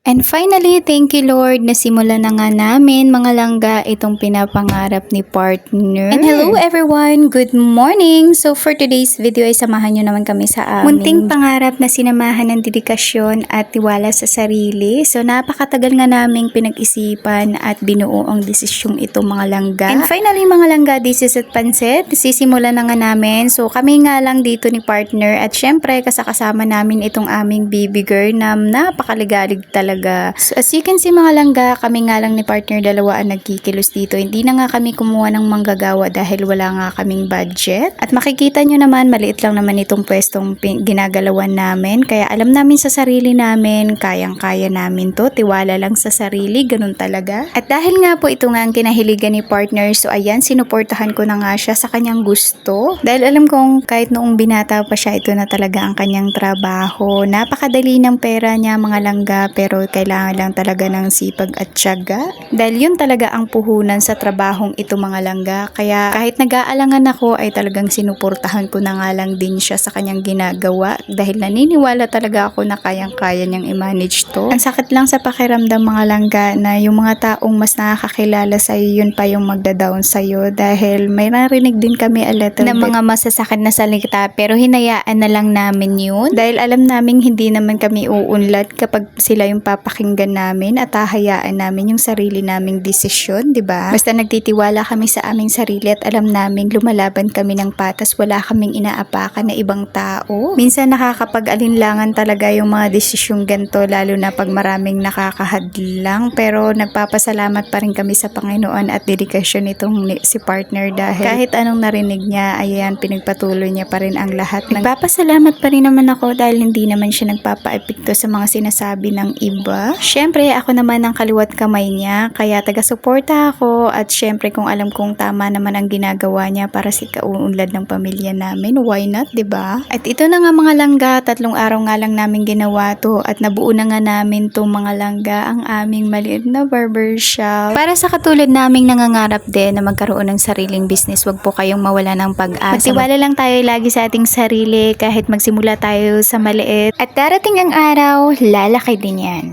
And finally, thank you Lord, nasimulan na nga namin mga langga itong pinapangarap ni partner. And hello everyone, good morning! So for today's video ay samahan nyo naman kami sa aming munting pangarap na sinamahan ng dedikasyon at tiwala sa sarili. So napakatagal nga naming pinag-isipan at binuo ang desisyong ito mga langga. And finally mga langga, this is at Pansit, sisimulan na nga namin. So kami nga lang dito ni partner at syempre kasama namin itong aming baby girl na napakaligalig talaga. So as you can see mga langga, kami nga lang ni partner dalawa ang nagkikilos dito. Hindi na nga kami kumuha ng manggagawa dahil wala nga kaming budget. At makikita nyo naman, maliit lang naman itong pwestong ginagalawan namin. Kaya alam namin sa sarili namin, kayang-kaya namin to. Tiwala lang sa sarili, ganun talaga. At dahil nga po ito nga ang kinahiligan ni partner, so ayan, sinuportahan ko na nga siya sa kanyang gusto. Dahil alam kong kahit noong binata pa siya, ito na talaga ang kanyang trabaho. Napakadali ng pera niya mga langga, pero kailangan lang talaga ng sipag at tiyaga. Dahil yun talaga ang puhunan sa trabahong ito mga langga. Kaya kahit nag-aalangan ako ay talagang sinuportahan ko na nga lang din siya sa kanyang ginagawa. Dahil naniniwala talaga ako na kayang-kaya niyang i-manage to. Ang sakit lang sa pakiramdam mga langga na yung mga taong mas nakakakilala sa'yo yun pa yung magda-down sa'yo. Dahil may narinig din kami a little bit mga masasakit na salita pero hinayaan na lang namin yun. Dahil alam namin hindi naman kami uunlad kapag sila yung papakinggan namin at hahayaan namin yung sarili naming desisyon, di ba? Basta nagtitiwala kami sa aming sarili at alam namin lumalaban kami ng patas, wala kaming inaapakan na ibang tao. Minsan nakakapag-alinlangan talaga yung mga desisyong ganito, lalo na pag maraming nakakahadlang, pero nagpapasalamat pa rin kami sa Panginoon at dedikasyon nitong si partner dahil kahit anong narinig niya, ayan, pinagpatuloy niya pa rin ang lahat. Nagpapasalamat pa rin naman ako dahil hindi naman siya nagpapa-epekto sa mga sinasabi ng iba. Syempre, ako naman ang kaliwat kamay niya, kaya taga-suporta ako at syempre kung alam kong tama naman ang ginagawa niya para sa kauunlad ng pamilya namin, why not, 'di ba? At ito na nga mga langga, 3 araw nga lang namin ginawa to at nabuo na nga namin to mga langga ang aming maliit na barbershop. Para sa katulad naming nangangarap din na magkaroon ng sariling business, wag po kayong mawala ng pag-asa. Magtiwala lang tayo lagi sa ating sarili kahit magsimula tayo sa maliit at darating ang araw, lalaki din yan.